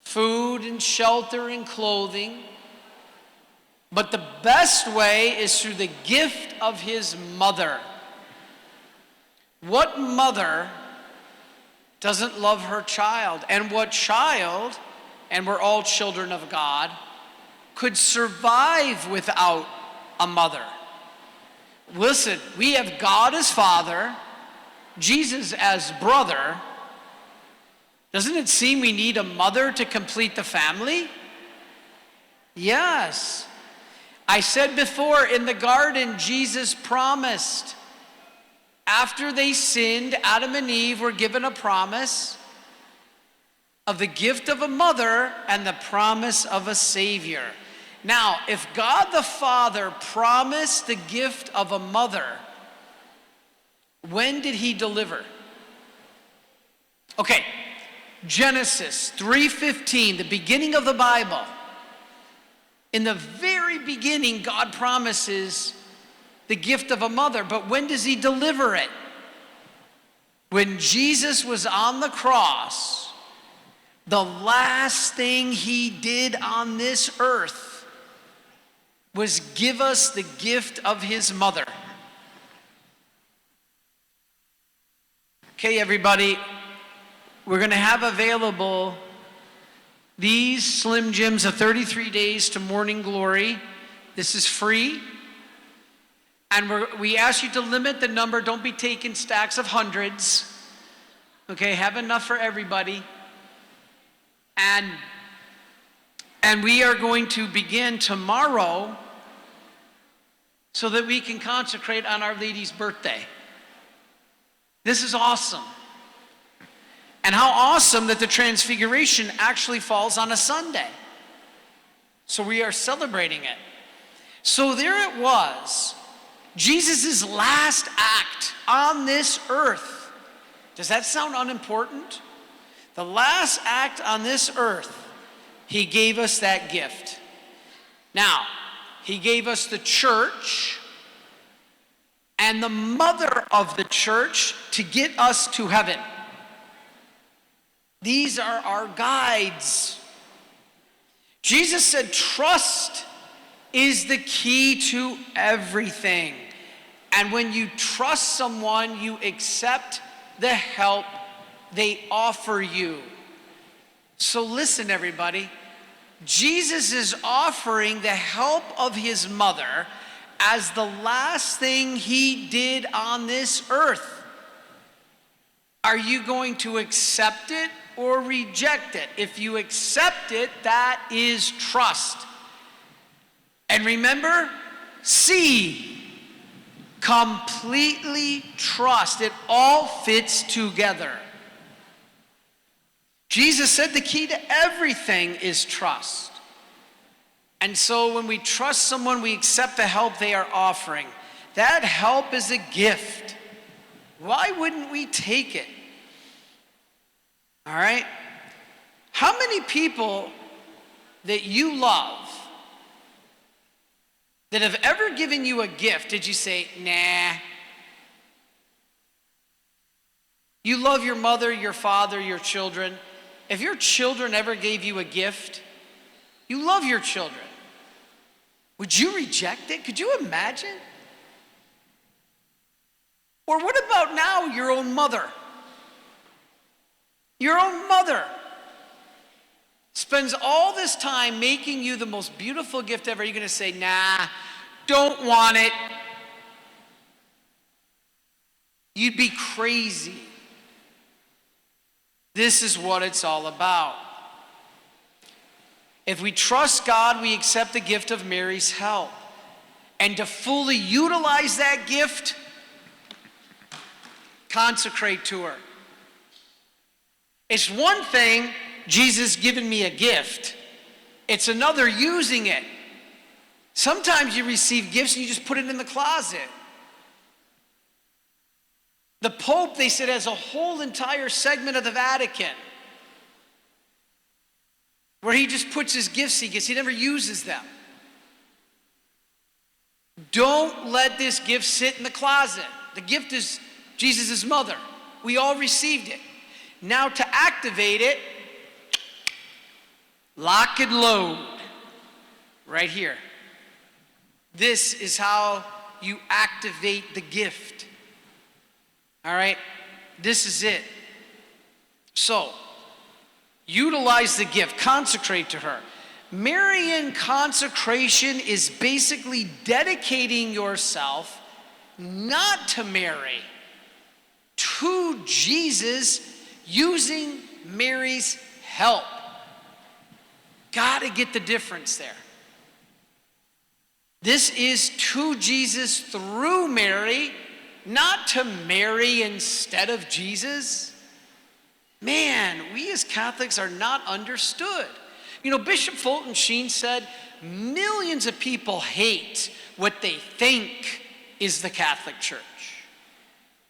food and shelter and clothing. But the best way is through the gift of his mother. What mother doesn't love her child? And what child, and we're all children of God, could survive without a mother? Listen, we have God as Father, Jesus as brother. Doesn't it seem we need a mother to complete the family? Yes. I said before, in the garden, Jesus promised. After they sinned, Adam and Eve were given a promise of the gift of a mother and the promise of a Savior. Now, if God the Father promised the gift of a mother, when did he deliver? Okay, Genesis 3:15, the beginning of the Bible. In the very beginning, God promises the gift of a mother, but when does he deliver it? When Jesus was on the cross, the last thing he did on this earth was give us the gift of his mother. Okay, everybody, we're going to have available these Slim Jims of 33 days to morning glory. This is free. And we ask you to limit the number. Don't be taking stacks of hundreds. Okay, have enough for everybody. And we are going to begin tomorrow so that we can consecrate on Our Lady's birthday. This is awesome. And how awesome that the Transfiguration actually falls on a Sunday. So we are celebrating it. So there it was, Jesus' last act on this earth. Does that sound unimportant? The last act on this earth, he gave us that gift. Now, he gave us the church and the mother of the church to get us to heaven. These are our guides. Jesus said trust is the key to everything. And when you trust someone, you accept the help they offer you. So listen, everybody. Jesus is offering the help of his mother as the last thing he did on this earth. Are you going to accept it or reject it? If you accept it, that is trust. And remember, C, completely trust. It all fits together. Jesus said the key to everything is trust. And so when we trust someone, we accept the help they are offering. That help is a gift. Why wouldn't we take it? All right? How many people that you love that have ever given you a gift, did you say, nah? You love your mother, your father, your children. If your children ever gave you a gift, you love your children. Would you reject it? Could you imagine? Or what about now your own mother? Your own mother spends all this time making you the most beautiful gift ever. You're going to say, nah, don't want it. You'd be crazy. This is what it's all about. If we trust God, we accept the gift of Mary's help. And to fully utilize that gift, consecrate to her. It's one thing, Jesus giving me a gift. It's another using it. Sometimes you receive gifts and you just put it in the closet. The Pope, they said, has a whole entire segment of the Vatican where he just puts his gifts he gets. He never uses them. Don't let this gift sit in the closet. The gift is Jesus' mother. We all received it. Now to activate it, Lock and load. Right here. This is how you activate the gift. All right? This is it. So, utilize the gift. Consecrate to her. Marian consecration is basically dedicating yourself not to Mary, to Jesus, using Mary's help. Gotta get the difference there. This is to Jesus through Mary, not to Mary instead of Jesus. Man, we as Catholics are not understood. You know, Bishop Fulton Sheen said, millions of people hate what they think is the Catholic Church.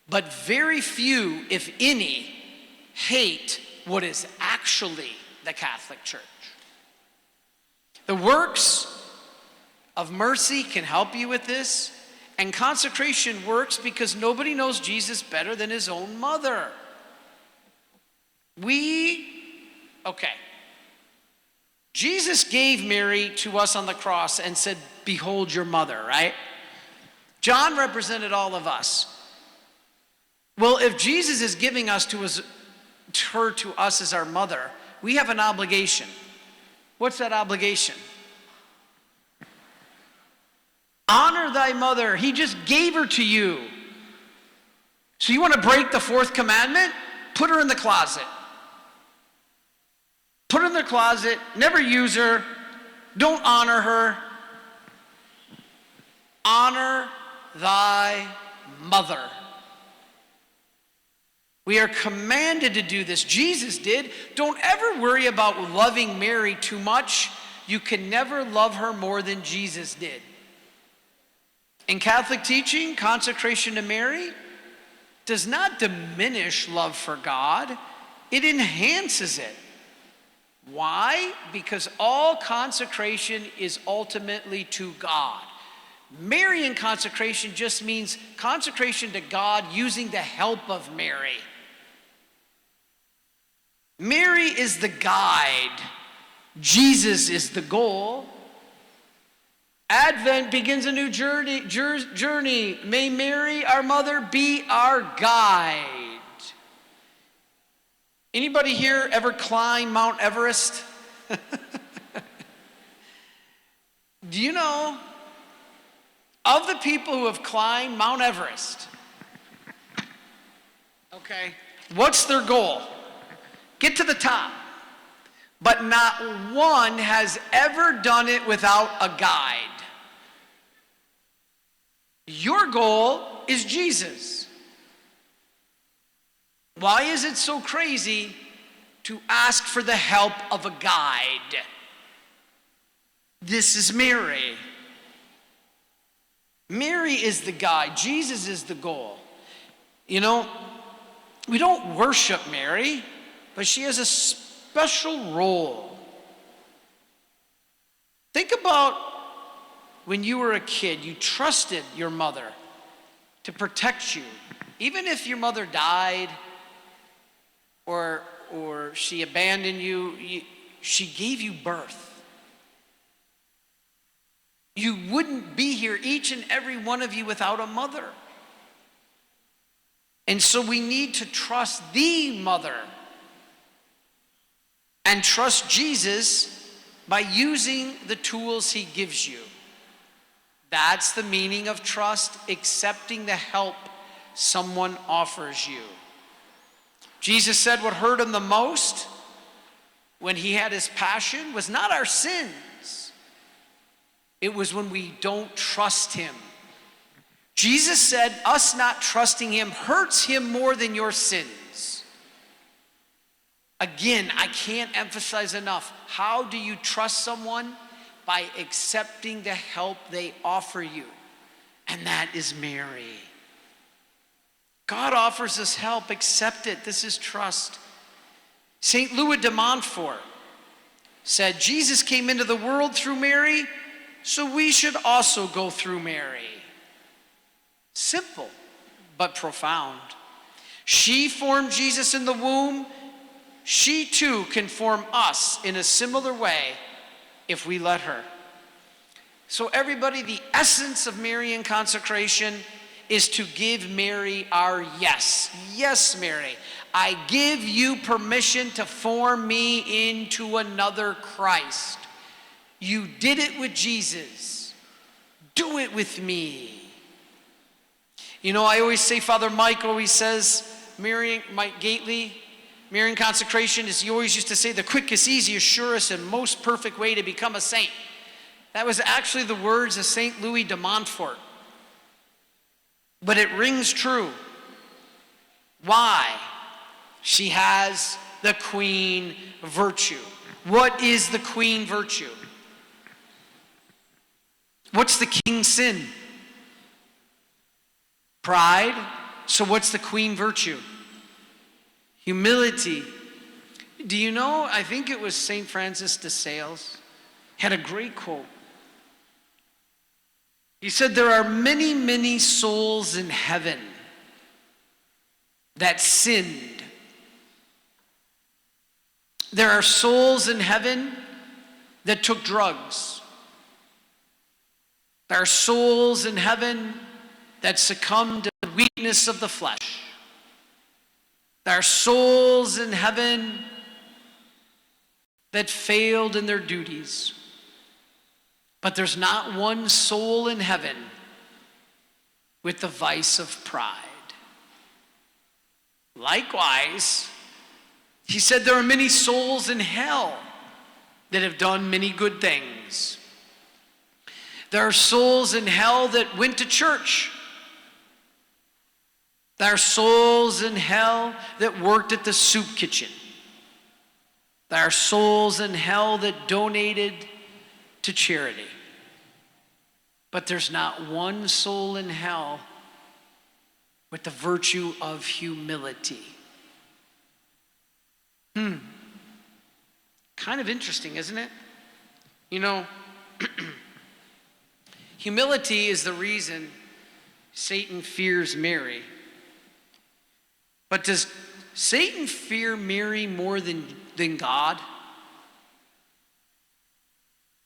But very few, if any, hate what is actually the Catholic Church. The works of mercy can help you with this, and consecration works because nobody knows Jesus better than his own mother. Okay. Jesus gave Mary to us on the cross and said, behold your mother, right? John represented all of us. Well, if Jesus is giving her to us as our mother, we have an obligation. What's that obligation? Honor thy mother. He just gave her to you. So you want to break the fourth commandment? Put her in the closet. Put her in the closet. Never use her. Don't honor her. Honor thy mother. We are commanded to do this. Jesus did. Don't ever worry about loving Mary too much. You can never love her more than Jesus did. In Catholic teaching, consecration to Mary does not diminish love for God. It enhances it. Why? Because all consecration is ultimately to God. Marian consecration just means consecration to God using the help of Mary. Mary is the guide. Jesus is the goal. Advent begins a new journey. May Mary, our mother, be our guide. Anybody here ever climb Mount Everest? Do you know, of the people who have climbed Mount Everest, okay, what's their goal? Get to the top. But not one has ever done it without a guide. Your goal is Jesus. Why is it so crazy to ask for the help of a guide? This is Mary. Mary is the guide. Jesus is the goal. You know, we don't worship Mary, but she has a special role. Think about when you were a kid, you trusted your mother to protect you. Even if your mother died or she abandoned you, she gave you birth. You wouldn't be here, each and every one of you, without a mother. And so we need to trust the mother and trust Jesus by using the tools he gives you. That's the meaning of trust, accepting the help someone offers you. Jesus said what hurt him the most when he had his passion was not our sins. It was when we don't trust him. Jesus said us not trusting him hurts him more than your sins. Again, I can't emphasize enough. How do you trust someone? By accepting the help they offer you. And that is Mary. God offers us help. Accept it. This is trust. St. Louis de Montfort said, Jesus came into the world through Mary, so we should also go through Mary. Simple, but profound. She formed Jesus in the womb. she too can form us in a similar way if we let her. So everybody, the essence of Marian consecration is to give Mary our yes. Yes, Mary, I give you permission to form me into another Christ. You did it with Jesus. Do it with me. You know, I always say, Father Mike always says, Mike Gately, Marian consecration is, he always used to say, the quickest, easiest, surest, and most perfect way to become a saint. That was actually the words of St. Louis de Montfort. But it rings true. Why? She has the queen virtue. What is the queen virtue? What's the king's sin? Pride. So what's the queen virtue? Humility. Do you know, I think it was St. Francis de Sales had a great quote. He said, there are many, many souls in heaven that sinned. There are souls in heaven that took drugs. There are souls in heaven that succumbed to the weakness of the flesh. There are souls in heaven that failed in their duties. But there's not one soul in heaven with the vice of pride. Likewise, he said there are many souls in hell that have done many good things. There are souls in hell that went to church. There are souls in hell that worked at the soup kitchen. There are souls in hell that donated to charity. But there's not one soul in hell with the virtue of humility. Kind of interesting, isn't it? You know, humility is the reason Satan fears Mary. But does Satan fear Mary more than God?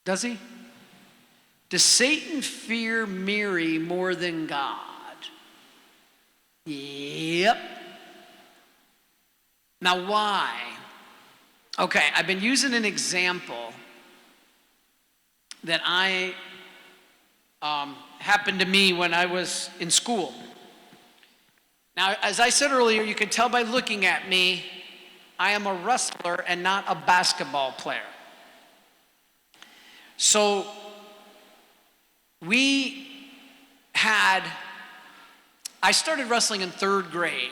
Does he? Does Satan fear Mary more than God? Yep. Now why? Okay, I've been using an example that happened to me when I was in school. Now, as I said earlier, you can tell by looking at me, I am a wrestler and not a basketball player. So I started wrestling in 3rd grade.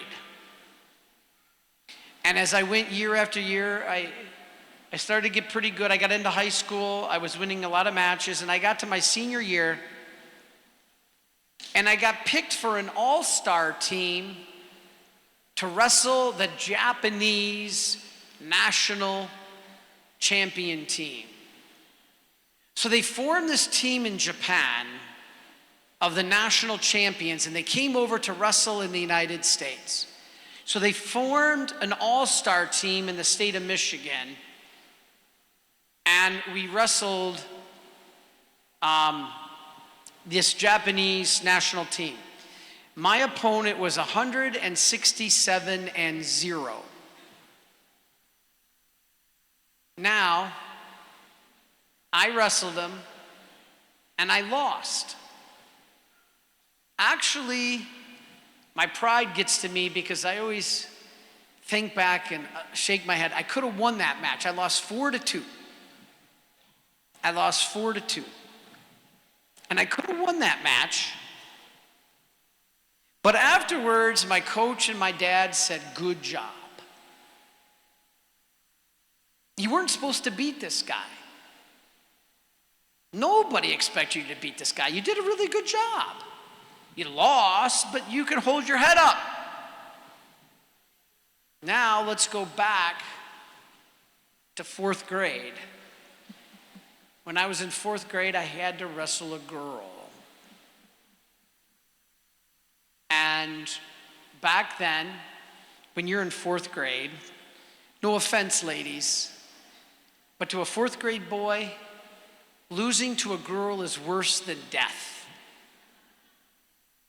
And as I went year after year, I started to get pretty good. I got into high school. I was winning a lot of matches. And I got to my senior year. And I got picked for an all-star team to wrestle the Japanese national champion team. So they formed this team in Japan of the national champions, and they came over to wrestle in the United States. So they formed an all-star team in the state of Michigan, and we wrestled this Japanese national team. My opponent was 167-0. Now, I wrestled him, and I lost. Actually, my pride gets to me because I always think back and shake my head. I could have won that match. I lost 4-2. I lost 4-2. And I could have won that match. But afterwards, my coach and my dad said, good job. You weren't supposed to beat this guy. Nobody expects you to beat this guy. You did a really good job. You lost, but you can hold your head up. Now let's go back to 4th grade. When I was in 4th grade, I had to wrestle a girl. And back then, when you're in 4th grade, No offense, ladies, but to a 4th grade boy, losing to a girl is worse than death.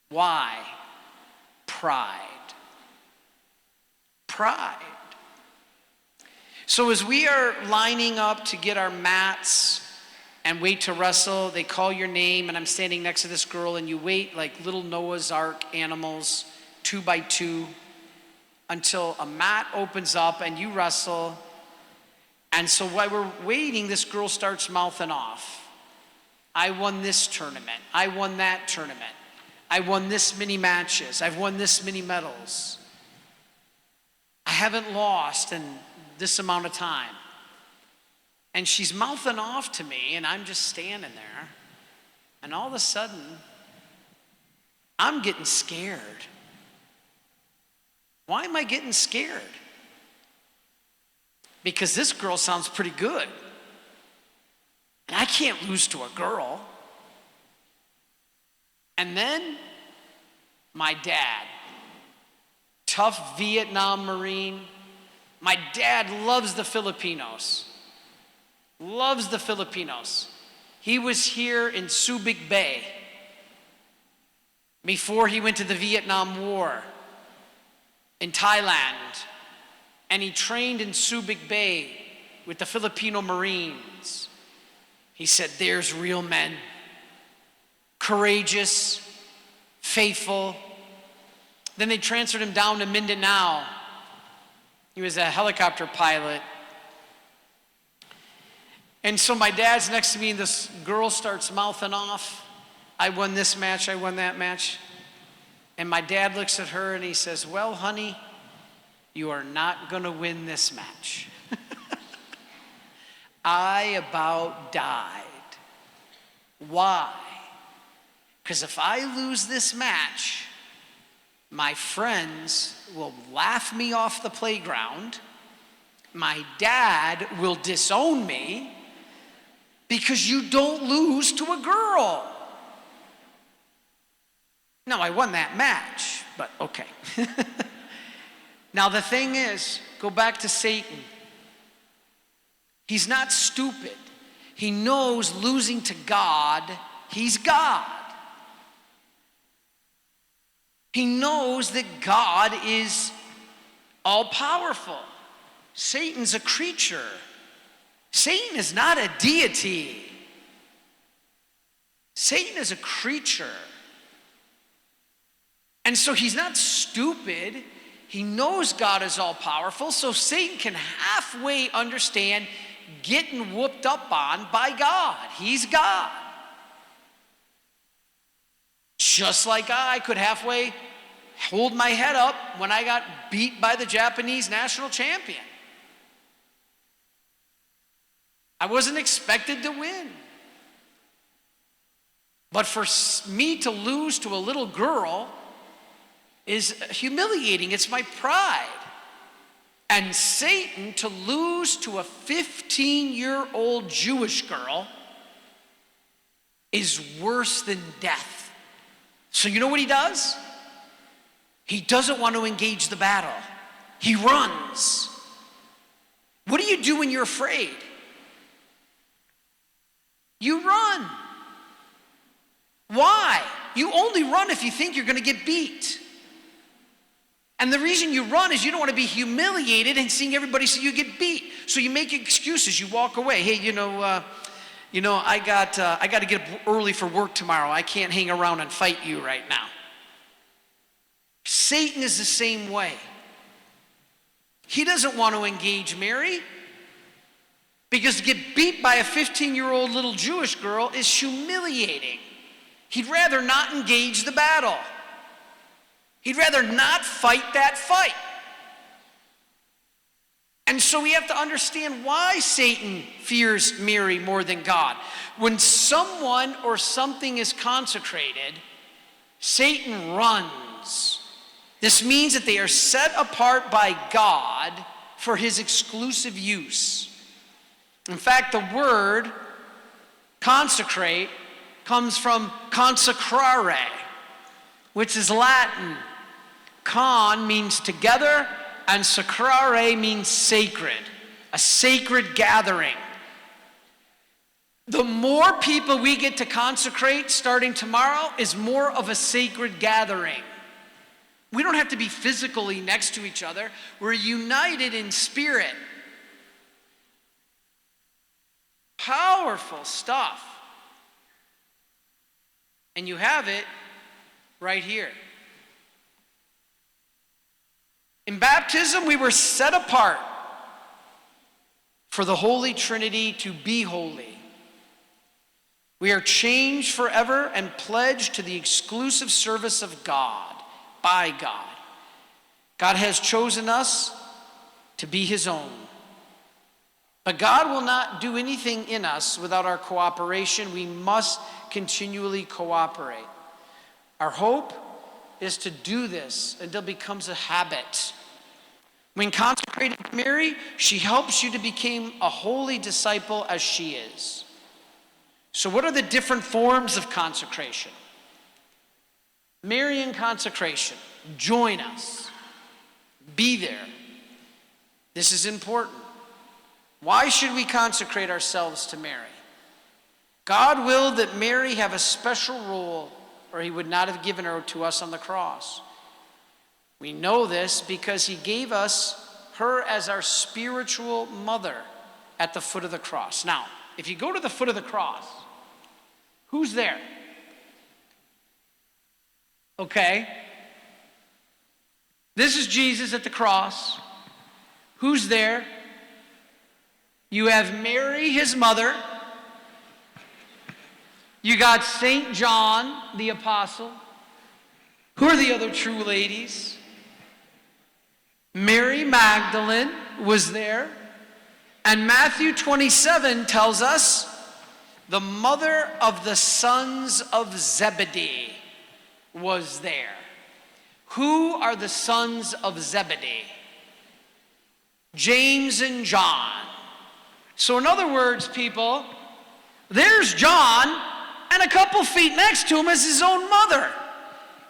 Why? Pride. Pride. So as we are lining up to get our mats and wait to wrestle, they call your name, and I'm standing next to this girl, and you wait like little Noah's Ark animals, 2 by 2, until a mat opens up and you wrestle. And so while we're waiting, this girl starts mouthing off. I won this tournament. I won that tournament. I won this many matches. I've won this many medals. I haven't lost in this amount of time. And she's mouthing off to me, and I'm just standing there. And all of a sudden, I'm getting scared. Why am I getting scared? Because this girl sounds pretty good. And I can't lose to a girl. And then my dad, tough Vietnam Marine. My dad loves the Filipinos. Loves the Filipinos. He was here in Subic Bay before he went to the Vietnam War in Thailand. And he trained in Subic Bay with the Filipino Marines. He said, there's real men. Courageous, faithful. Then they transferred him down to Mindanao. He was a helicopter pilot. And so my dad's next to me, and this girl starts mouthing off. I won this match, I won that match. And my dad looks at her and he says, well, honey, you are not going to win this match. I about died. Why? Because if I lose this match, my friends will laugh me off the playground. My dad will disown me because you don't lose to a girl. Now, I won that match, but okay. Now, the thing is, go back to Satan. He's not stupid. He knows losing to God, he's God. He knows that God is all-powerful. Satan's a creature. Satan is not a deity. Satan is a creature. And so he's not stupid. He knows God is all-powerful, so Satan can halfway understand getting whooped up on by God. He's God. Just like I could halfway hold my head up when I got beat by the Japanese national champion. I wasn't expected to win. But for me to lose to a little girl is humiliating. It's my pride. And Satan to lose to a 15-year-old Jewish girl is worse than death. So you know what he does? He doesn't want to engage the battle. He runs. What do you do when you're afraid? You run. Why? You only run if you think you're going to get beat. And the reason you run is you don't want to be humiliated and seeing everybody see you get beat. So you make excuses. You walk away. Hey, I got to get up early for work tomorrow. I can't hang around and fight you right now. Satan is the same way. He doesn't want to engage Mary because to get beat by a 15-year-old little Jewish girl is humiliating. He'd rather not engage the battle. He'd rather not fight that fight. And so we have to understand why Satan fears Mary more than God. When someone or something is consecrated, Satan runs. This means that they are set apart by God for his exclusive use. In fact, the word consecrate comes from consecrare, which is Latin. Con means together, and sacrare means sacred, a sacred gathering. The more people we get to consecrate starting tomorrow is more of a sacred gathering. We don't have to be physically next to each other. We're united in spirit. Powerful stuff. And you have it right here. In baptism, we were set apart for the Holy Trinity to be holy. We are changed forever and pledged to the exclusive service of God, by God. God has chosen us to be his own. But God will not do anything in us without our cooperation. We must continually cooperate. Our hope is to do this until it becomes a habit. When consecrated to Mary, she helps you to become a holy disciple as she is. So what are the different forms of consecration? Marian consecration. Join us. Be there. This is important. Why should we consecrate ourselves to Mary? God willed that Mary have a special role, or he would not have given her to us on the cross. We know this because he gave us her as our spiritual mother at the foot of the cross. Now, if you go to the foot of the cross, who's there? Okay. This is Jesus at the cross. Who's there? You have Mary, his mother. You got St. John, the apostle. Who are the other true ladies? Mary Magdalene was there. And Matthew 27 tells us the mother of the sons of Zebedee was there. Who are the sons of Zebedee? James and John. So in other words, people, there's John, and a couple feet next to him is his own mother.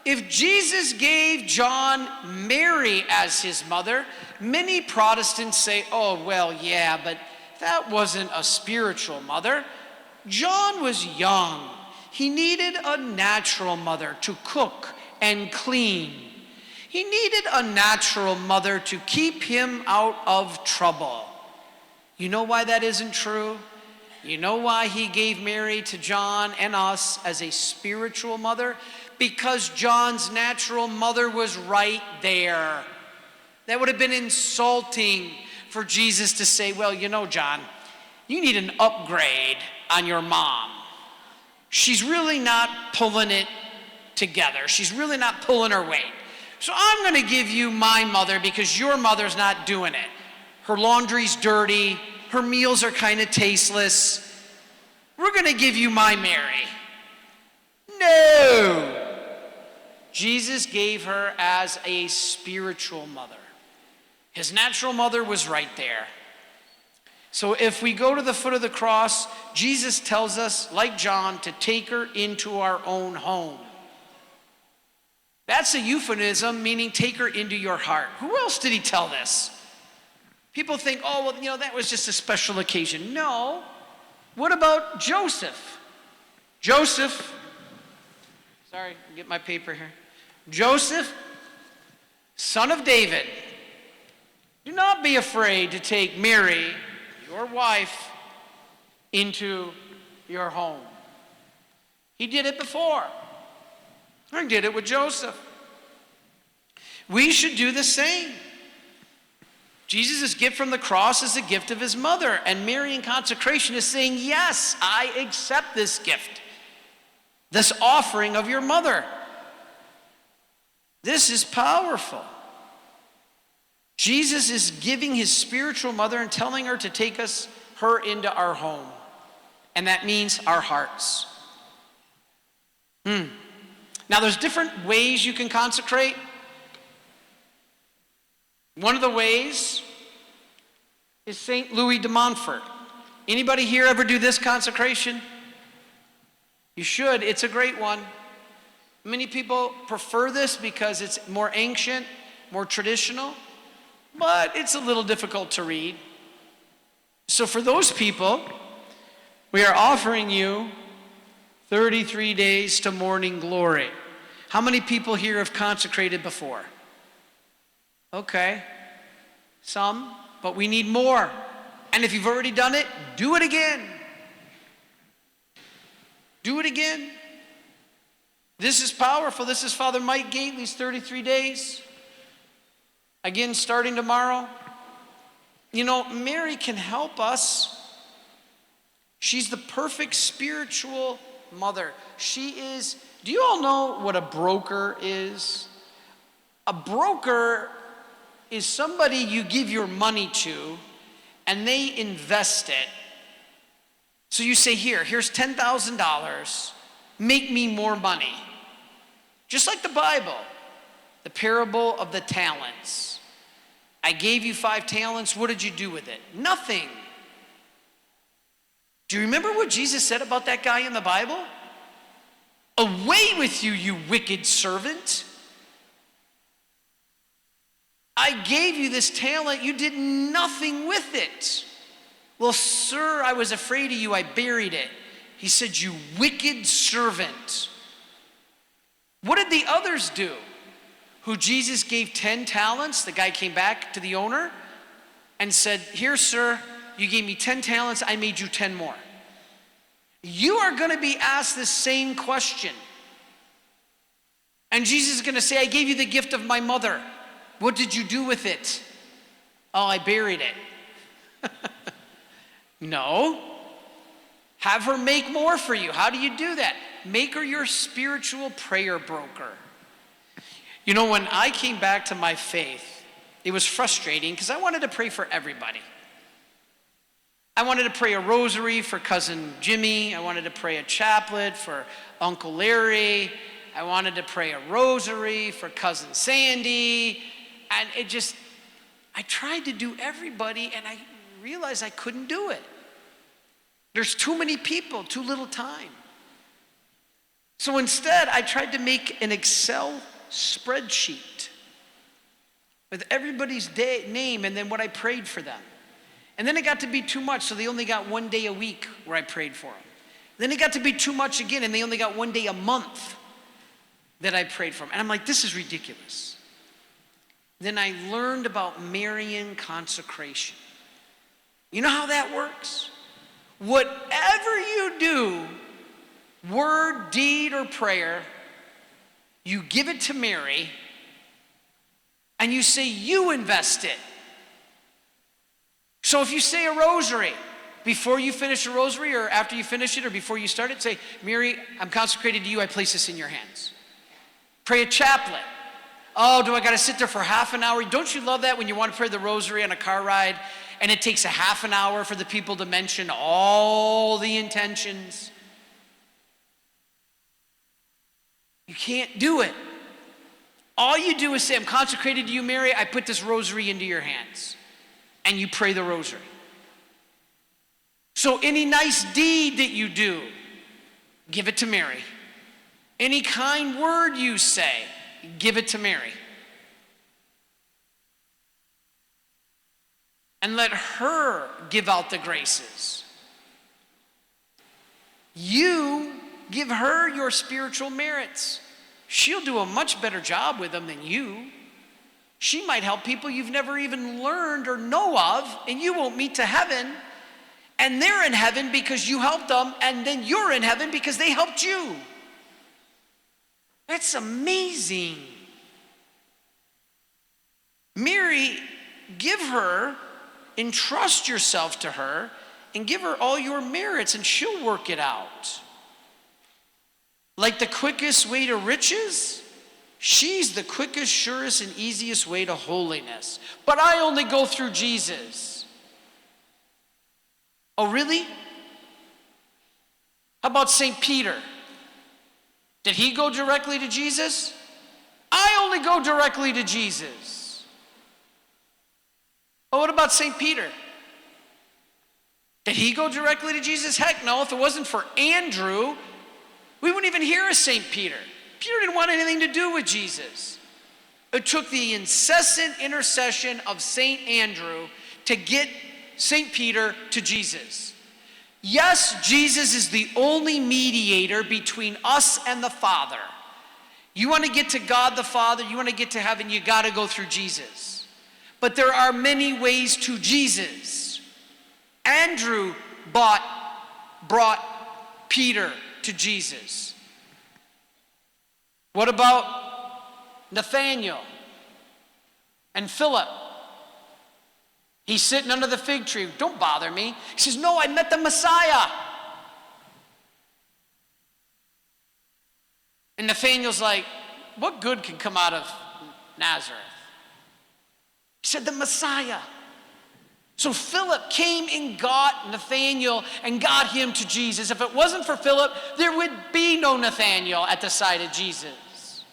If Jesus gave John Mary as his mother, many Protestants say, oh, well, yeah, but that wasn't a spiritual mother. John was young. He needed a natural mother to cook and clean. He needed a natural mother to keep him out of trouble. You know why that isn't true? You know why he gave Mary to John and us as a spiritual mother? Because John's natural mother was right there. That would have been insulting for Jesus to say, well, you know, John, you need an upgrade on your mom. She's really not pulling it together. She's really not pulling her weight. So I'm going to give you my mother because your mother's not doing it. Her laundry's dirty. Her meals are kind of tasteless. We're going to give you my Mary. No. Jesus gave her as a spiritual mother. His natural mother was right there. So if we go to the foot of the cross, Jesus tells us, like John, to take her into our own home. That's a euphemism, meaning take her into your heart. Who else did he tell this? People think, oh, well, you know, that was just a special occasion. No. What about Joseph? Joseph, sorry, get my paper here. Joseph, son of David, do not be afraid to take Mary, your wife, into your home. He did it before. I did it with Joseph. We should do the same. Jesus' gift from the cross is a gift of his mother, and Marian consecration is saying, yes, I accept this gift, this offering of your mother. This is powerful. Jesus is giving his spiritual mother and telling her to take her into our home, and that means our hearts. Now, there's different ways you can consecrate. One of the ways is St. Louis de Montfort. Anybody here ever do this consecration? You should. It's a great one. Many people prefer this because it's more ancient, more traditional. but it's a little difficult to read. So for those people, we are offering you 33 days to morning glory. How many people here have consecrated before? Okay, some, but we need more. And if you've already done it, do it again. Do it again. This is powerful. This is Father Mike Gately's 33 days. Again, starting tomorrow. You know, Mary can help us. She's the perfect spiritual mother. She is, do you all know what a broker is? A broker is somebody you give your money to and they invest it. So you say, here's $10,000, make me more money. Just like the Bible, the parable of the talents. I gave you 5 talents, what did you do with it? Nothing. Do you remember what Jesus said about that guy in the Bible? Away with you, you wicked servant. I gave you this talent, you did nothing with it. Well, sir, I was afraid of you, I buried it. He said, you wicked servant. What did the others do? Who Jesus gave 10 talents, the guy came back to the owner and said, here, sir, you gave me 10 talents, I made you 10 more. You are going to be asked the same question. And Jesus is going to say, I gave you the gift of my mother. What did you do with it? Oh, I buried it. No. Have her make more for you. How do you do that? Make her your spiritual prayer broker. You know, when I came back to my faith, it was frustrating because I wanted to pray for everybody. I wanted to pray a rosary for cousin Jimmy. I wanted to pray a chaplet for Uncle Larry. I wanted to pray a rosary for cousin Sandy. And I tried to do everybody and I realized I couldn't do it. There's too many people, too little time. So instead, I tried to make an Excel spreadsheet with everybody's name and then what I prayed for them. And then it got to be too much, so they only got 1 day a week where I prayed for them. Then it got to be too much again, and they only got 1 day a month that I prayed for them. And I'm like, this is ridiculous. Then I learned about Marian consecration. You know how that works? Whatever you do, word, deed, or prayer, you give it to Mary, and you say you invest it. So if you say a rosary, before you finish a rosary, or after you finish it, or before you start it, say, Mary, I'm consecrated to you, I place this in your hands. Pray a chaplet. Oh, do I got to sit there for half an hour? Don't you love that when you want to pray the rosary on a car ride, and it takes a half an hour for the people to mention all the intentions? You can't do it. All you do is say, I'm consecrated to you, Mary. I put this rosary into your hands. And you pray the rosary. So any nice deed that you do, give it to Mary. Any kind word you say, give it to Mary. And let her give out the graces. You give her your spiritual merits. She'll do a much better job with them than you. She might help people you've never even learned or know of, and you won't meet to heaven. And they're in heaven because you helped them, and then you're in heaven because they helped you. That's amazing. Mary, give her, entrust yourself to her, and give her all your merits, and she'll work it out. Like the quickest way to riches, she's the quickest, surest, and easiest way to holiness. But I only go through Jesus. Oh, really? How about St. Peter? Did he go directly to Jesus? I only go directly to Jesus. Oh, what about St. Peter? Did he go directly to Jesus? Heck no. If it wasn't for Andrew, we wouldn't even hear of St. Peter. Peter didn't want anything to do with Jesus. It took the incessant intercession of St. Andrew to get St. Peter to Jesus. Yes, Jesus is the only mediator between us and the Father. You want to get to God the Father, you want to get to heaven, you got to go through Jesus. But there are many ways to Jesus. Andrew brought Peter to Jesus. What about Nathaniel and Philip? He's sitting under the fig tree. Don't bother me. He says, no, I met the Messiah. And Nathaniel's like, what good can come out of Nazareth? He said, the Messiah. So Philip came and got Nathaniel and got him to Jesus. If it wasn't for Philip, there would be no Nathaniel at the side of Jesus.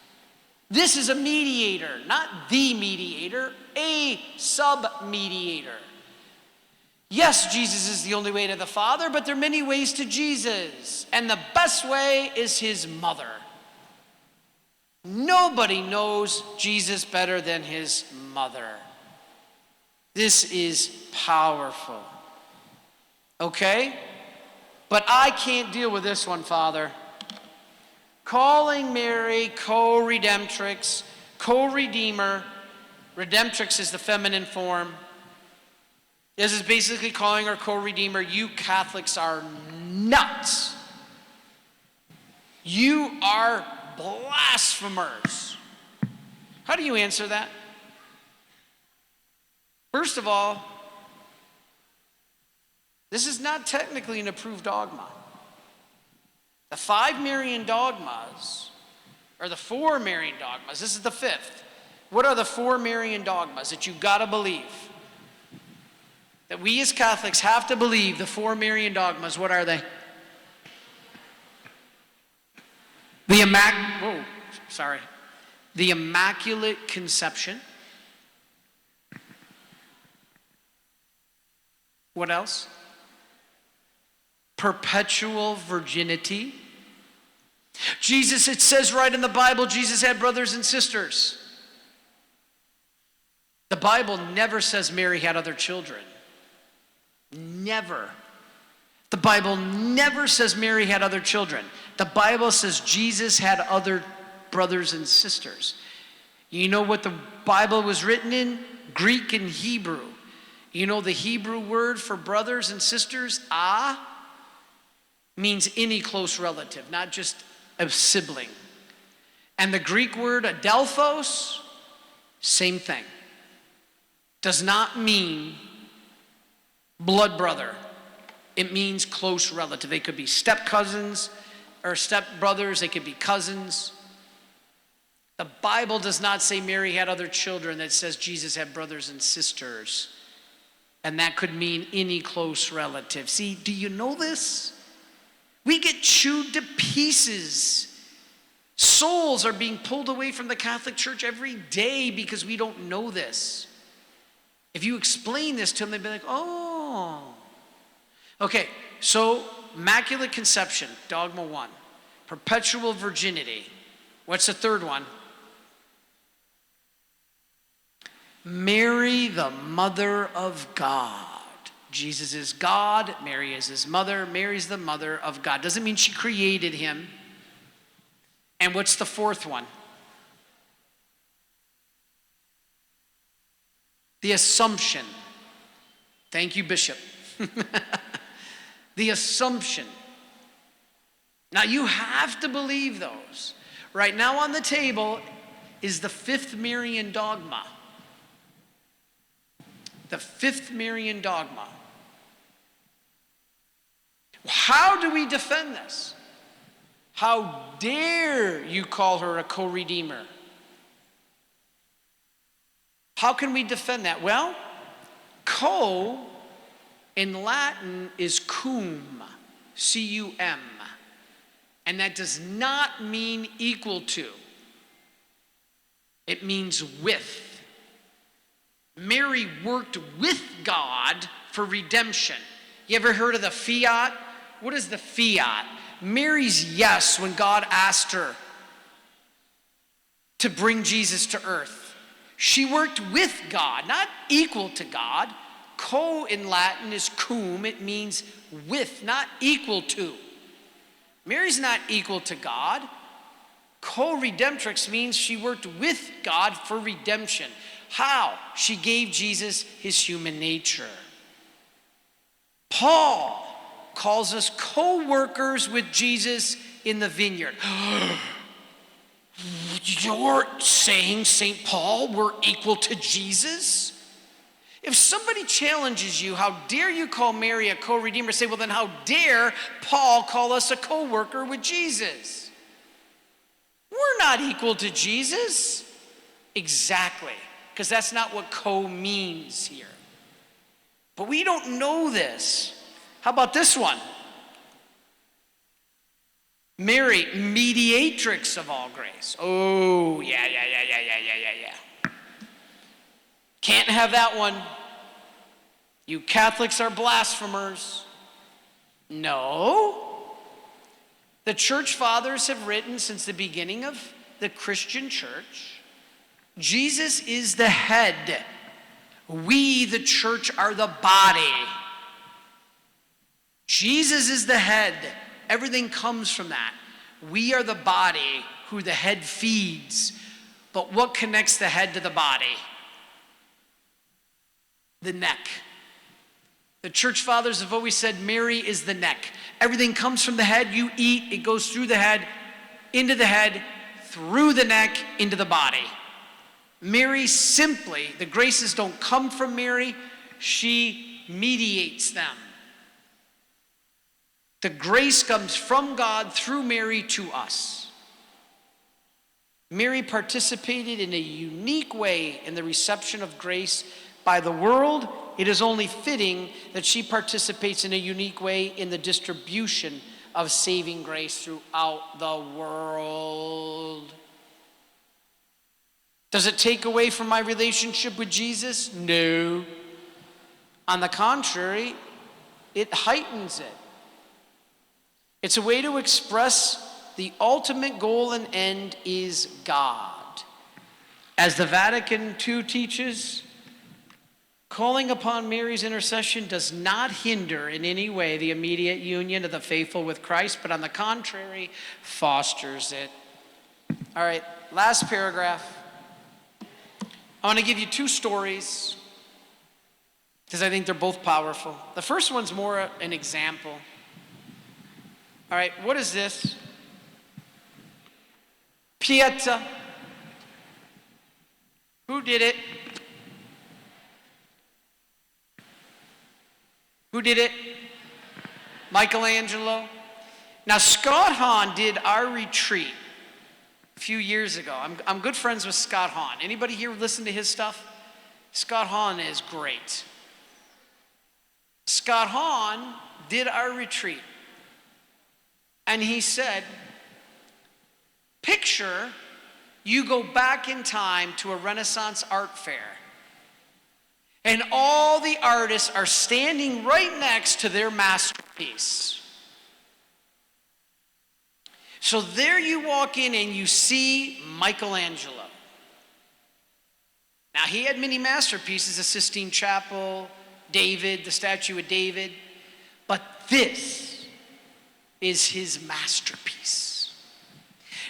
This is a mediator, not the mediator, a sub-mediator. Yes, Jesus is the only way to the Father, but there are many ways to Jesus. And the best way is his mother. Nobody knows Jesus better than his mother. This is powerful. Okay? But I can't deal with this one, Father. Calling Mary co-redemptrix, co-redeemer. Redemptrix is the feminine form. This is basically calling her co-redeemer. You Catholics are nuts. You are blasphemers. How do you answer that? First of all, this is not technically an approved dogma. The 5 Marian dogmas, or the 4 Marian dogmas, this is the 5th. What are the 4 Marian dogmas that you've got to believe? That we as Catholics have to believe the 4 Marian dogmas. What are they? The Immaculate Conception. What else? Perpetual virginity. Jesus, it says right in the Bible, Jesus had brothers and sisters. The Bible never says Mary had other children. Never. The Bible never says Mary had other children. The Bible says Jesus had other brothers and sisters. You know what the Bible was written in? Greek and Hebrew. You know the Hebrew word for brothers and sisters? Means any close relative, not just a sibling. And the Greek word adelphos, same thing. Does not mean blood brother. It means close relative. They could be step cousins or step brothers. They could be cousins. The Bible does not say Mary had other children. It says Jesus had brothers and sisters. And that could mean any close relative. See, do you know this? We get chewed to pieces. Souls are being pulled away from the Catholic Church every day because we don't know this. If you explain this to them, they'd be like, oh. Okay, so Immaculate Conception, dogma 1. Perpetual virginity. What's the third one? Mary, the mother of God. Jesus is God, Mary is his mother, Mary's the mother of God. Doesn't mean she created him. And what's the fourth one? The Assumption. Thank you, Bishop. The Assumption. Now you have to believe those. Right now on the table is the 5th Marian dogma. The 5th Marian dogma. How do we defend this? How dare you call her a co-redeemer? How can we defend that? Well, co in Latin is cum, C-U-M. And that does not mean equal to. It means with. Mary worked with God for redemption. You ever heard of the fiat? What is the fiat? Mary's yes when God asked her to bring Jesus to earth. She worked with God, not equal to God. Co in Latin is cum. It means with, not equal to. Mary's not equal to God. Co-redemptrix means she worked with God for redemption. How? She gave Jesus his human nature. Paul calls us co-workers with Jesus in the vineyard. You're saying, St. Paul, we're equal to Jesus? If somebody challenges you, how dare you call Mary a co-redeemer? Say, well, then how dare Paul call us a co-worker with Jesus? We're not equal to Jesus. Exactly, because that's not what co means here. But we don't know this. How about this one? Mary, mediatrix of all grace. Oh, yeah. Can't have that one. You Catholics are blasphemers. No. The church fathers have written since the beginning of the Christian church, Jesus is the head. We, the church, are the body. Jesus is the head. Everything comes from that. We are the body who the head feeds. But what connects the head to the body? The neck. The church fathers have always said Mary is the neck. Everything comes from the head. You eat, it goes through the head, into the head, through the neck, into the body. Mary simply, the graces don't come from Mary, she mediates them. The grace comes from God through Mary to us. Mary participated in a unique way in the reception of grace by the world. It is only fitting that she participates in a unique way in the distribution of saving grace throughout the world. Does it take away from my relationship with Jesus? No. On the contrary, it heightens it. It's a way to express the ultimate goal and end is God. As the Vatican II teaches, calling upon Mary's intercession does not hinder in any way the immediate union of the faithful with Christ, but on the contrary, fosters it. All right, last paragraph. I want to give you two stories because I think they're both powerful. The first one's more an example. All right, what is this? Pieta. Who did it? Who did it? Michelangelo. Now, Scott Hahn did our retreat a few years ago. I'm good friends with Scott Hahn. Anybody here listen to his stuff? Scott Hahn is great. Scott Hahn did our retreat. And he said, picture you go back in time to a Renaissance art fair. And all the artists are standing right next to their masterpiece. So there you walk in and you see Michelangelo. Now he had many masterpieces, the Sistine Chapel, David, the statue of David. But this is his masterpiece.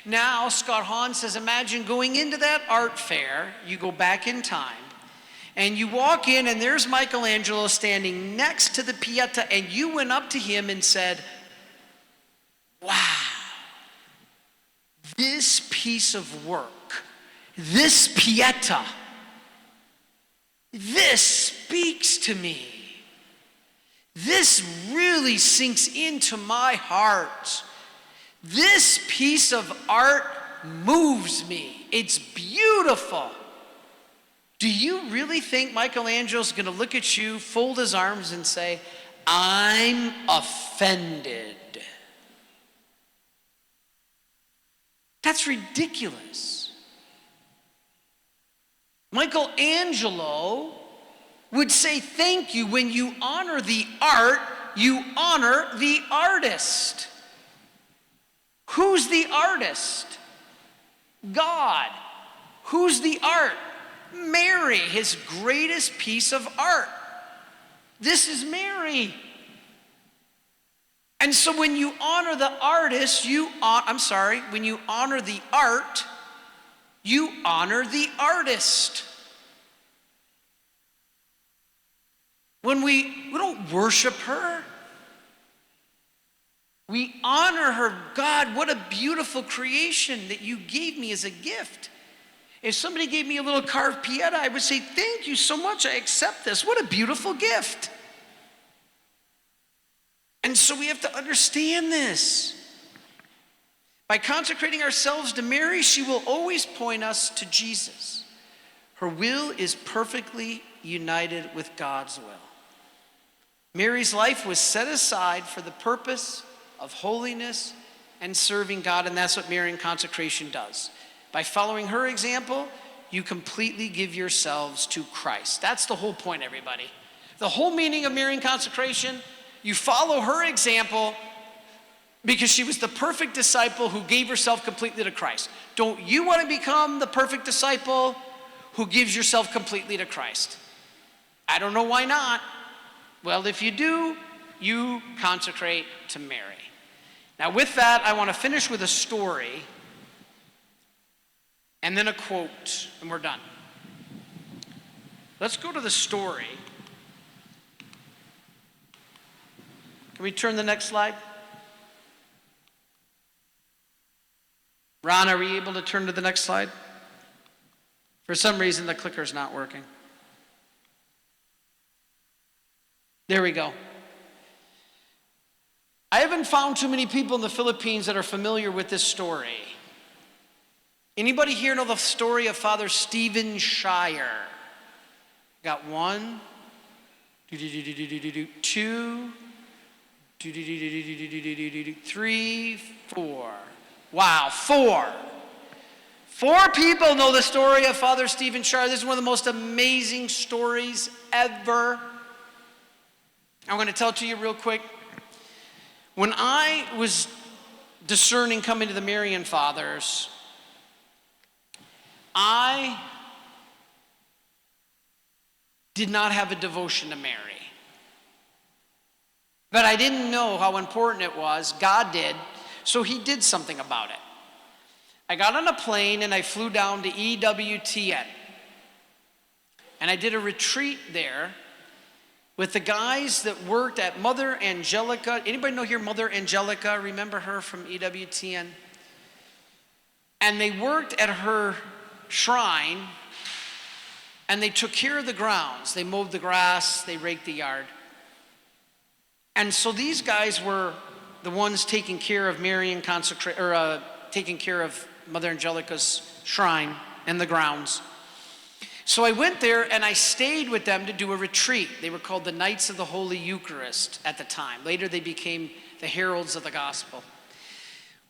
Now, Scott Hahn says, imagine going into that art fair, you go back in time, and you walk in and there's Michelangelo standing next to the Pieta, and you went up to him and said, wow, this piece of work, this Pieta, this speaks to me. This really sinks into my heart. This piece of art moves me. It's beautiful. Do you really think Michelangelo's going to look at you, fold his arms, and say, I'm offended? That's ridiculous. Michelangelo would say thank you. When you honor the art, you honor the artist. Who's the artist? God. Who's the art? Mary, his greatest piece of art. This is Mary. And so when you honor the artist, when you honor the art, you honor the artist. When we don't worship her, we honor her. God, what a beautiful creation that you gave me as a gift. If somebody gave me a little carved pieta, I would say, thank you so much, I accept this. What a beautiful gift. And so we have to understand this. By consecrating ourselves to Mary, she will always point us to Jesus. Her will is perfectly united with God's will. Mary's life was set aside for the purpose of holiness and serving God, and that's what Marian consecration does. By following her example, you completely give yourselves to Christ. That's the whole point, everybody. The whole meaning of Marian consecration, you follow her example because she was the perfect disciple who gave herself completely to Christ. Don't you want to become the perfect disciple who gives yourself completely to Christ? I don't know why not. Well, if you do, you consecrate to Mary. Now with that, I want to finish with a story and then a quote, and we're done. Let's go to the story. Can we turn the next slide? Ron, are we able to turn to the next slide? For some reason, the clicker's not working. There we go. I haven't found too many people in the Philippines that are familiar with this story. Anybody here know the story of Father Stephen Shire? Got one, two, 3, 4. Wow, 4. 4 people know the story of Father Stephen Shire. This is one of the most amazing stories ever. I'm going to tell it to you real quick. When I was discerning coming to the Marian Fathers, I did not have a devotion to Mary. But I didn't know how important it was. God did, so he did something about it. I got on a plane and I flew down to ETVN. And I did a retreat there with the guys that worked at Mother Angelica. Anybody know here Mother Angelica? Remember her from ETVN? And they worked at her shrine and they took care of the grounds. They mowed the grass, they raked the yard. And so these guys were the ones taking care of Marian consecration, or taking care of Mother Angelica's shrine and the grounds. So I went there and I stayed with them to do a retreat. They were called the Knights of the Holy Eucharist at the time. Later they became the Heralds of the Gospel.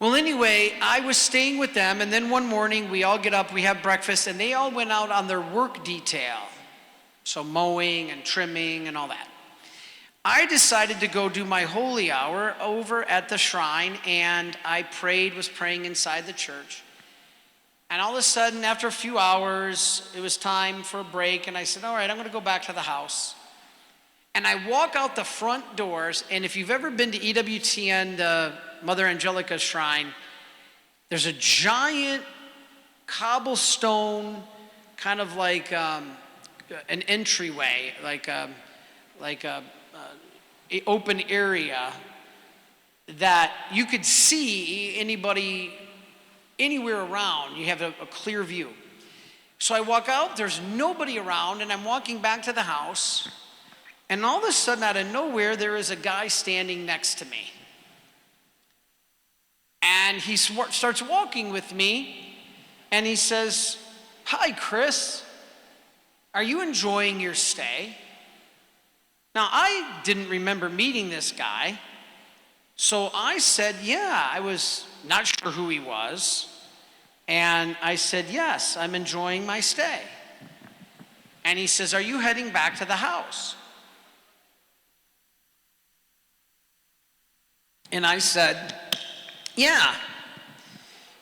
Well, anyway, I was staying with them, and then one morning we all get up, we have breakfast, and they all went out on their work detail. So mowing and trimming and all that. I decided to go do my holy hour over at the shrine, and I was praying inside the church. And all of a sudden, after a few hours, it was time for a break, and I said, all right, I'm going to go back to the house. And I walk out the front doors, and if you've ever been to ETVN, the Mother Angelica shrine, there's a giant cobblestone, kind of like an entryway, like a open area that you could see anybody anywhere around. You have a clear view. So I walk out, there's nobody around, and I'm walking back to the house, and all of a sudden, out of nowhere, there is a guy standing next to me. And he starts walking with me, and he says, "Hi, Chris. Are you enjoying your stay?" Now, I didn't remember meeting this guy, so I said, yeah. I was not sure who he was, and I said, yes, I'm enjoying my stay. And he says, are you heading back to the house? And I said, yeah.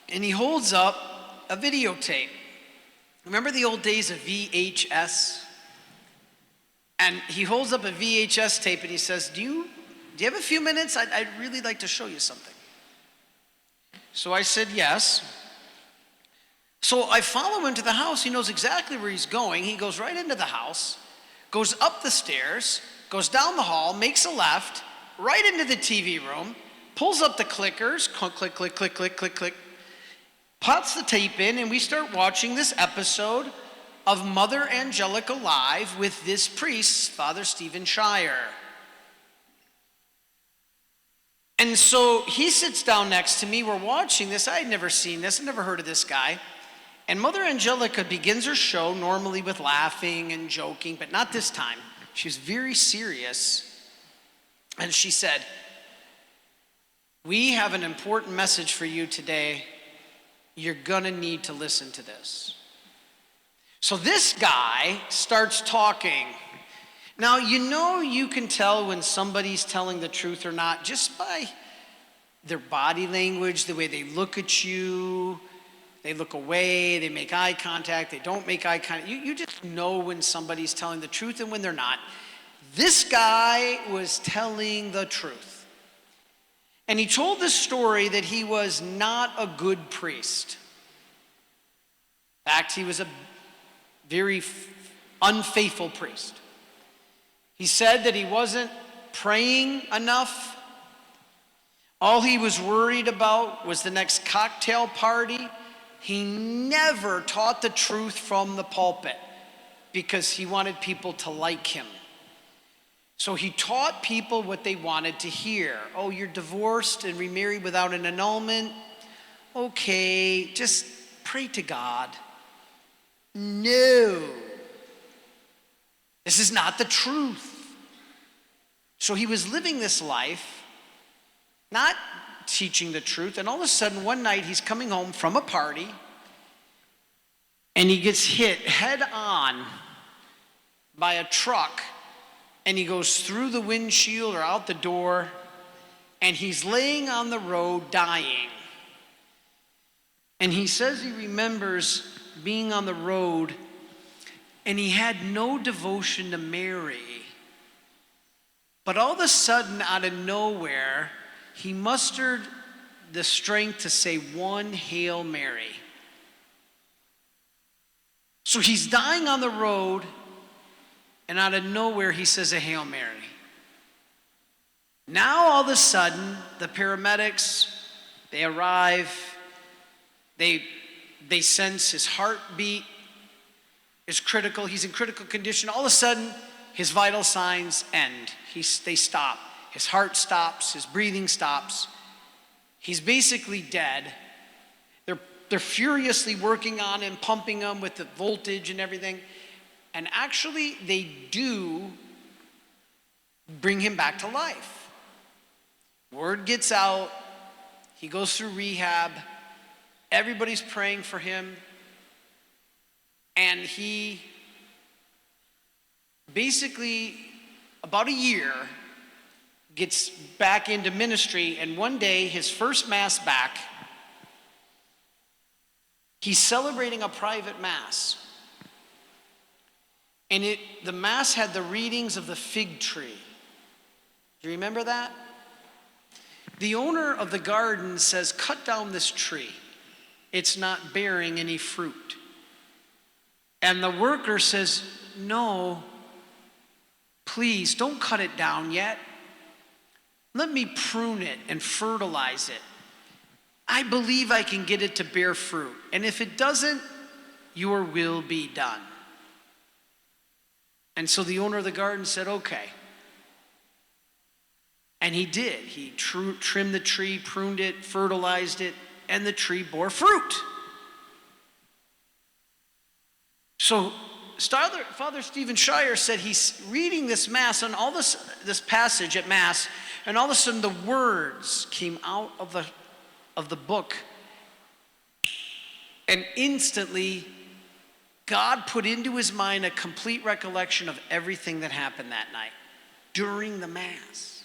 And he holds up a videotape. Remember the old days of VHS? And he holds up a VHS tape and he says, do you have a few minutes? I'd really like to show you something. So I said, yes. So I follow him to the house. He knows exactly where he's going. He goes right into the house, goes up the stairs, goes down the hall, makes a left, right into the TV room, pulls up the clickers, click, click, click, click, click, click, click, pops the tape in, and we start watching this episode of Mother Angelica Live with this priest, Father Stephen Shire. And so he sits down next to me. We're watching this. I had never seen this. I'd never heard of this guy. And Mother Angelica begins her show normally with laughing and joking, but not this time. She was very serious. And she said, we have an important message for you today. You're going to need to listen to this. So this guy starts talking. Now, you can tell when somebody's telling the truth or not just by their body language, the way they look at you. They look away, they make eye contact, they don't make eye contact. You just know when somebody's telling the truth and when they're not. This guy was telling the truth. And he told this story that he was not a good priest. In fact, he was a very unfaithful priest. He said that he wasn't praying enough. All he was worried about was the next cocktail party. He never taught the truth from the pulpit because he wanted people to like him. So he taught people what they wanted to hear. Oh, you're divorced and remarried without an annulment? Okay, just pray to God. No. This is not the truth. So he was living this life, not teaching the truth, and all of a sudden one night he's coming home from a party and he gets hit head on by a truck, and he goes through the windshield or out the door, and he's laying on the road dying. And he says he remembers being on the road and he had no devotion to Mary. But all of a sudden, out of nowhere, he mustered the strength to say one Hail Mary. So he's dying on the road, and out of nowhere, he says a Hail Mary. Now, all of a sudden, the paramedics, they arrive, they sense his heartbeat is critical. He's in critical condition. All of a sudden, his vital signs end. They stop. His heart stops. His breathing stops. He's basically dead. They're furiously working on him, pumping him with the voltage and everything. And actually, they do bring him back to life. Word gets out. He goes through rehab. Everybody's praying for him. And he basically, about a year, gets back into ministry. And one day, his first Mass back, he's celebrating a private Mass. And the Mass had the readings of the fig tree. Do you remember that? The owner of the garden says, cut down this tree. It's not bearing any fruit. And the worker says, no, please don't cut it down yet. Let me prune it and fertilize it. I believe I can get it to bear fruit. And if it doesn't, your will be done. And so the owner of the garden said, okay. And he did. He trimmed the tree, pruned it, fertilized it, and the tree bore fruit. So Father Stephen Shire said he's reading this Mass and all this passage at Mass, and all of a sudden the words came out of the book. And instantly, God put into his mind a complete recollection of everything that happened that night during the Mass.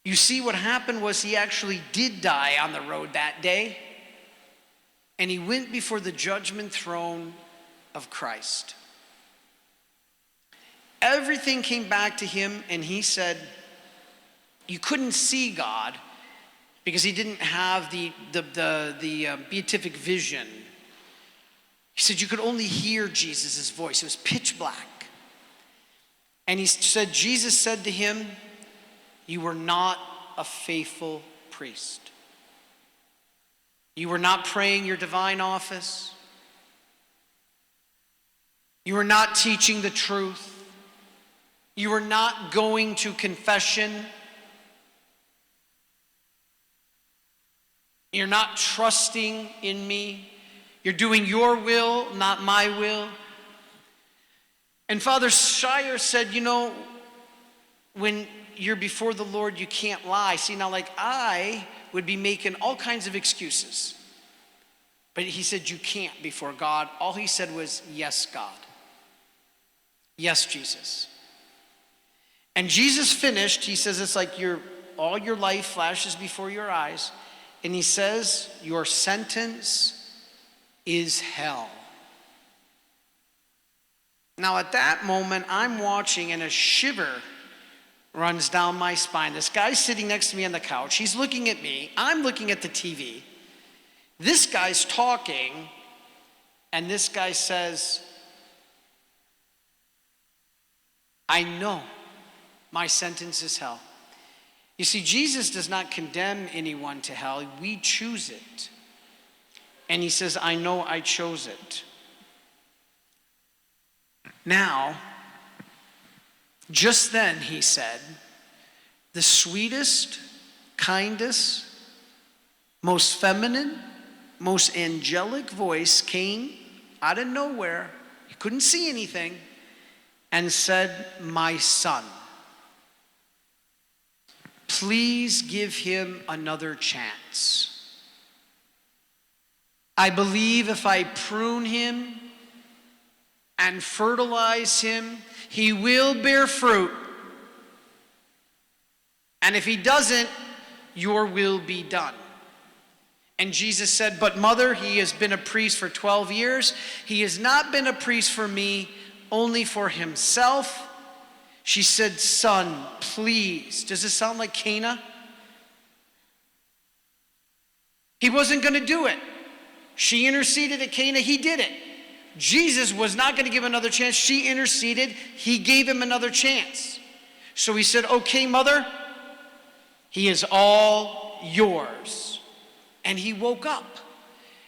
You see, what happened was he actually did die on the road that day. and he went before the judgment throne of Christ. Everything came back to him, and he said, you couldn't see God because he didn't have the beatific vision. He said you could only hear Jesus' voice. It was pitch black. And he said, Jesus said to him, you were not a faithful priest. You were not praying your divine office. You were not teaching the truth. You were not going to confession. You're not trusting in me. You're doing your will, not my will. And Father Shire said, you know, when you're before the Lord, you can't lie. See, now, like, I would be making all kinds of excuses. But he said, you can't before God. All he said was, yes, God. Yes, Jesus. And Jesus finished. He says, it's like all your life flashes before your eyes. And he says, your sentence is hell. Now at that moment, I'm watching and a shiver runs down my spine. This guy's sitting next to me on the couch. He's looking at me. I'm looking at the TV. This guy's talking, and this guy says, I know my sentence is hell. You see, Jesus does not condemn anyone to hell. We choose it. And he says, I know I chose it. Now, just then, he said, the sweetest, kindest, most feminine, most angelic voice came out of nowhere. He couldn't see anything, and said, my son, please give him another chance. I believe if I prune him and fertilize him, he will bear fruit. And if he doesn't, your will be done. And Jesus said, but mother, he has been a priest for 12 years. He has not been a priest for me, only for himself. She said, son, please. Does this sound like Cana? He wasn't going to do it. She interceded at Cana. He did it. Jesus was not going to give another chance. She interceded. He gave him another chance. So he said, okay, mother, he is all yours. And he woke up.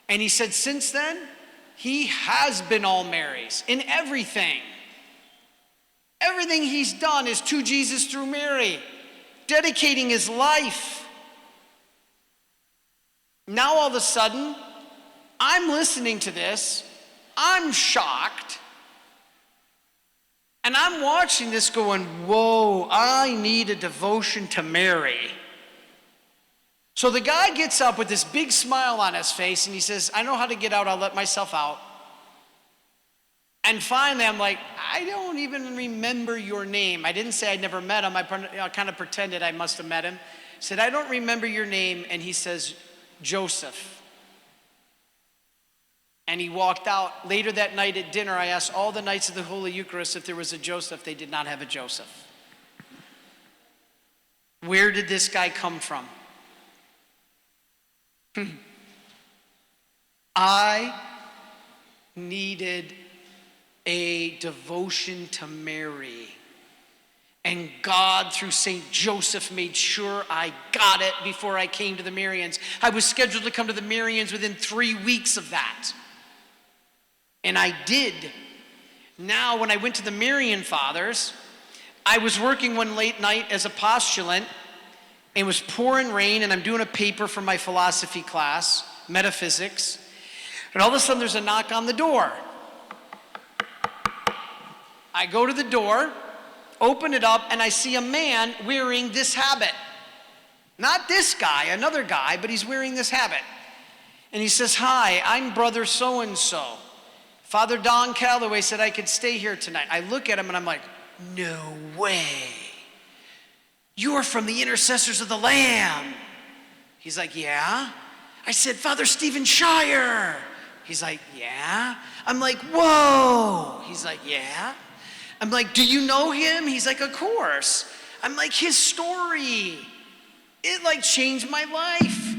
And he said, since then, he has been all Mary's in everything. Everything he's done is to Jesus through Mary, dedicating his life. Now all of a sudden, I'm listening to this, I'm shocked, and I'm watching this going, whoa, I need a devotion to Mary. So the guy gets up with this big smile on his face, and he says, I know how to get out, I'll let myself out. And finally, I'm like, I don't even remember your name. I didn't say I'd never met him. I kind of pretended I must have met him. I said, I don't remember your name. And he says, Joseph. And he walked out. Later that night at dinner, I asked all the Knights of the Holy Eucharist if there was a Joseph. They did not have a Joseph. Where did this guy come from? I needed a devotion to Mary. And God, through St. Joseph, made sure I got it before I came to the Marians. I was scheduled to come to the Marians within 3 weeks of that. And I did. Now, when I went to the Marian Fathers, I was working one late night as a postulant. It was pouring rain, and I'm doing a paper for my philosophy class, metaphysics. And all of a sudden, there's a knock on the door. I go to the door, open it up, and I see a man wearing this habit. Not this guy, another guy, but he's wearing this habit. And he says, hi, I'm brother so-and-so. Father Don Calloway said I could stay here tonight. I look at him and I'm like, no way. You're from the Intercessors of the Lamb. He's like, yeah. I said, Father Stephen Shire. He's like, yeah. I'm like, whoa. He's like, yeah. I'm like, do you know him? He's like, of course. I'm like, his story, it like changed my life.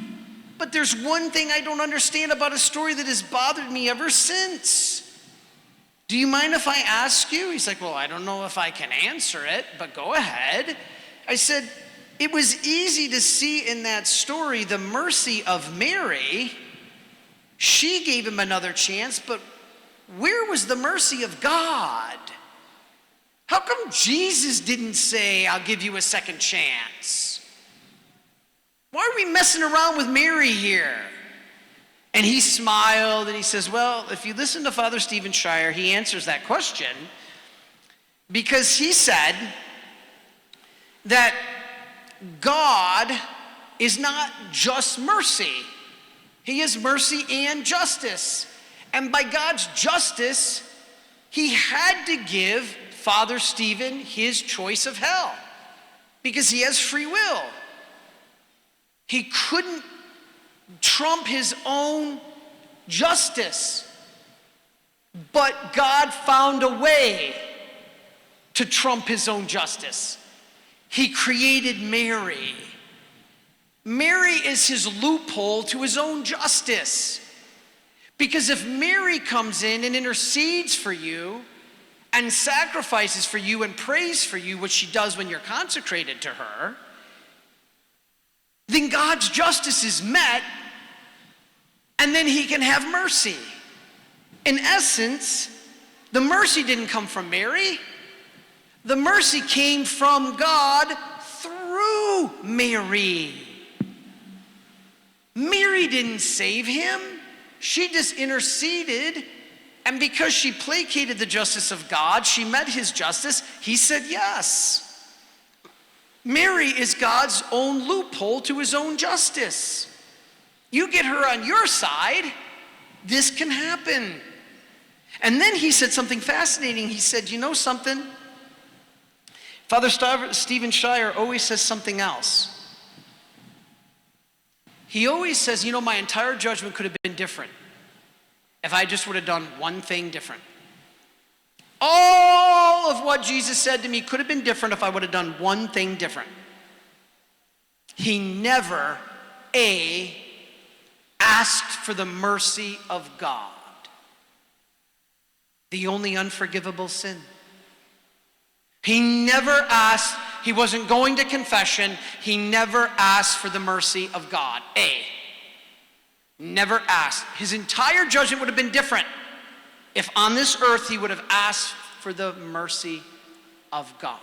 But there's one thing I don't understand about his story that has bothered me ever since. Do you mind if I ask you? He's like, well, I don't know if I can answer it, but go ahead. I said, it was easy to see in that story the mercy of Mary. She gave him another chance, but where was the mercy of God? How come Jesus didn't say, I'll give you a second chance? Why are we messing around with Mary here? And he smiled and he says, well, if you listen to Father Stephen Shire, he answers that question because he said that God is not just mercy. He is mercy and justice. And by God's justice, he had to give Father Stephen his choice of hell because he has free will. He couldn't trump his own justice, but God found a way to trump his own justice. He created Mary. Mary is his loophole to his own justice. Because if Mary comes in and intercedes for you and sacrifices for you and prays for you, which she does when you're consecrated to her, then God's justice is met, and then he can have mercy. In essence, the mercy didn't come from Mary. The mercy came from God through Mary. Mary didn't save him. She just interceded, and because she placated the justice of God, she met his justice, he said yes. Mary is God's own loophole to his own justice. You get her on your side, this can happen. And then he said something fascinating. He said, you know something? Father Stephen Shire always says something else. He always says, you know, my entire judgment could have been different if I just would have done one thing different. All of what Jesus said to me could have been different if I would have done one thing different. He never, asked for the mercy of God. The only unforgivable sin. He never asked, he wasn't going to confession, he never asked for the mercy of God. Never asked. His entire judgment would have been different if on this earth he would have asked for the mercy of God.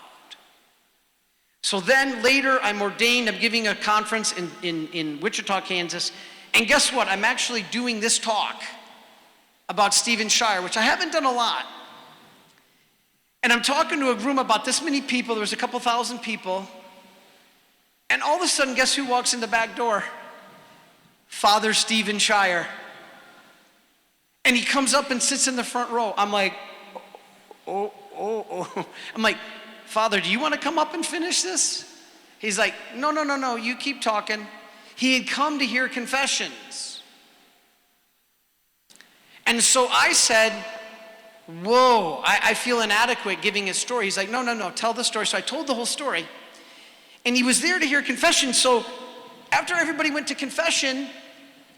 So then later I'm ordained, I'm giving a conference in Wichita, Kansas, and guess what? I'm actually doing this talk about Stephen Shire, which I haven't done a lot. And I'm talking to a room about this many people, there was a couple thousand people, and all of a sudden, guess who walks in the back door? Father Stephen Shire. And he comes up and sits in the front row. I'm like, oh. I'm like, Father, do you want to come up and finish this? He's like, no, you keep talking. He had come to hear confessions. And so I said, whoa, I feel inadequate giving his story. He's like, no, tell the story. So I told the whole story. And he was there to hear confession. So after everybody went to confession,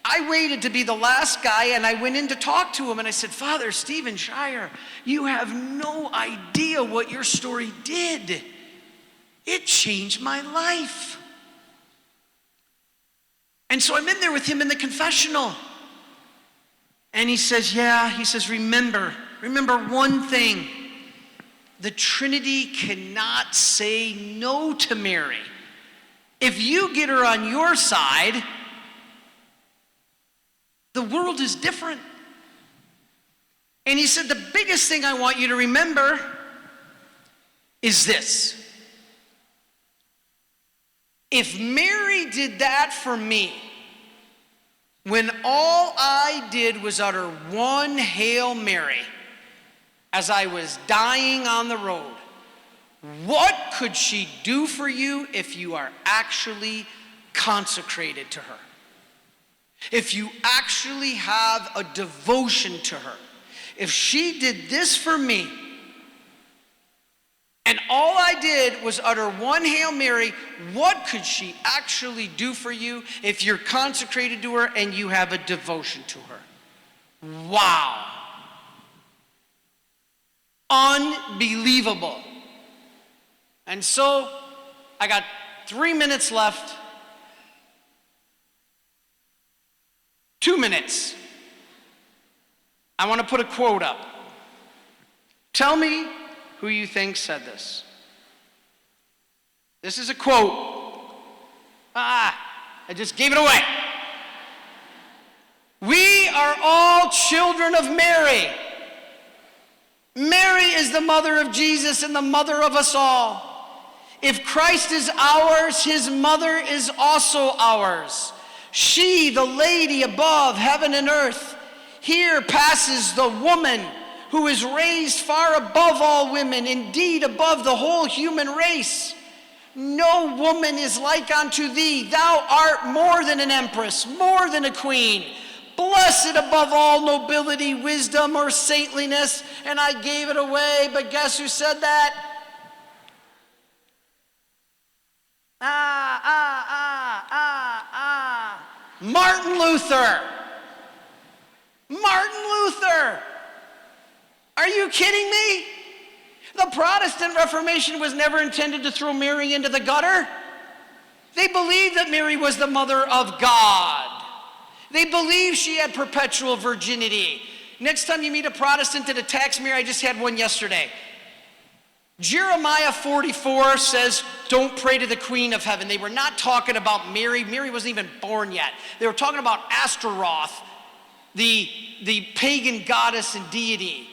I waited to be the last guy, and I went in to talk to him, and I said, Father Stephen Shire, you have no idea what your story did. It changed my life. And so I'm in there with him in the confessional. And he says, remember one thing. The Trinity cannot say no to Mary. If you get her on your side, the world is different. And he said, the biggest thing I want you to remember is this. If Mary did that for me, when all I did was utter one Hail Mary as I was dying on the road, what could she do for you if you are actually consecrated to her? if you actually have a devotion to her, if she did this for me, and all I did was utter one Hail Mary, what could she actually do for you if you're consecrated to her and you have a devotion to her? Wow. Unbelievable. And so, I got 3 minutes left. 2 minutes. I want to put a quote up. Tell me who you think said this. This is a quote. I just gave it away. We are all children of Mary. Mary is the mother of Jesus and the mother of us all. If Christ is ours, his mother is also ours. She, the lady above heaven and earth, here passes the woman who is raised far above all women, indeed above the whole human race. No woman is like unto thee. Thou art more than an empress, more than a queen, blessed above all nobility, wisdom, or saintliness. And I gave it away, but guess who said that? Martin Luther. Martin Luther. Are you kidding me? The Protestant Reformation was never intended to throw Mary into the gutter. They believed that Mary was the mother of God. They believed she had perpetual virginity. Next time you meet a Protestant that attacks Mary, I just had one yesterday. Jeremiah 44 says, don't pray to the Queen of Heaven. They were not talking about Mary. Mary wasn't even born yet. They were talking about Astaroth, the pagan goddess and deity.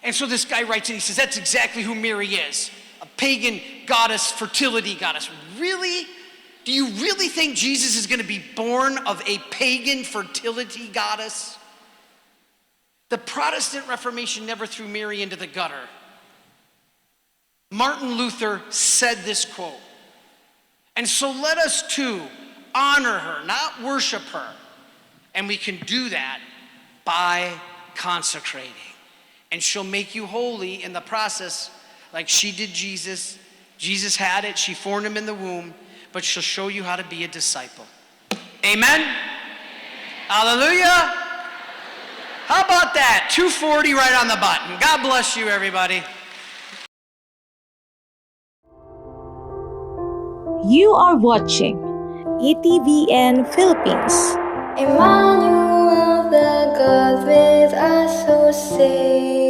And so this guy writes and he says, that's exactly who Mary is. A pagan goddess, fertility goddess. Really? Do you really think Jesus is going to be born of a pagan fertility goddess? The Protestant Reformation never threw Mary into the gutter. Martin Luther said this quote. And so let us too honor her, not worship her. And we can do that by consecrating. And she'll make you holy in the process, like she did Jesus. Jesus had it, she formed him in the womb, but she'll show you how to be a disciple. Amen? Hallelujah. How about that? 240 right on the button. God bless you, everybody. You are watching ETVN Philippines. Emmanuel, the God with us, who saves.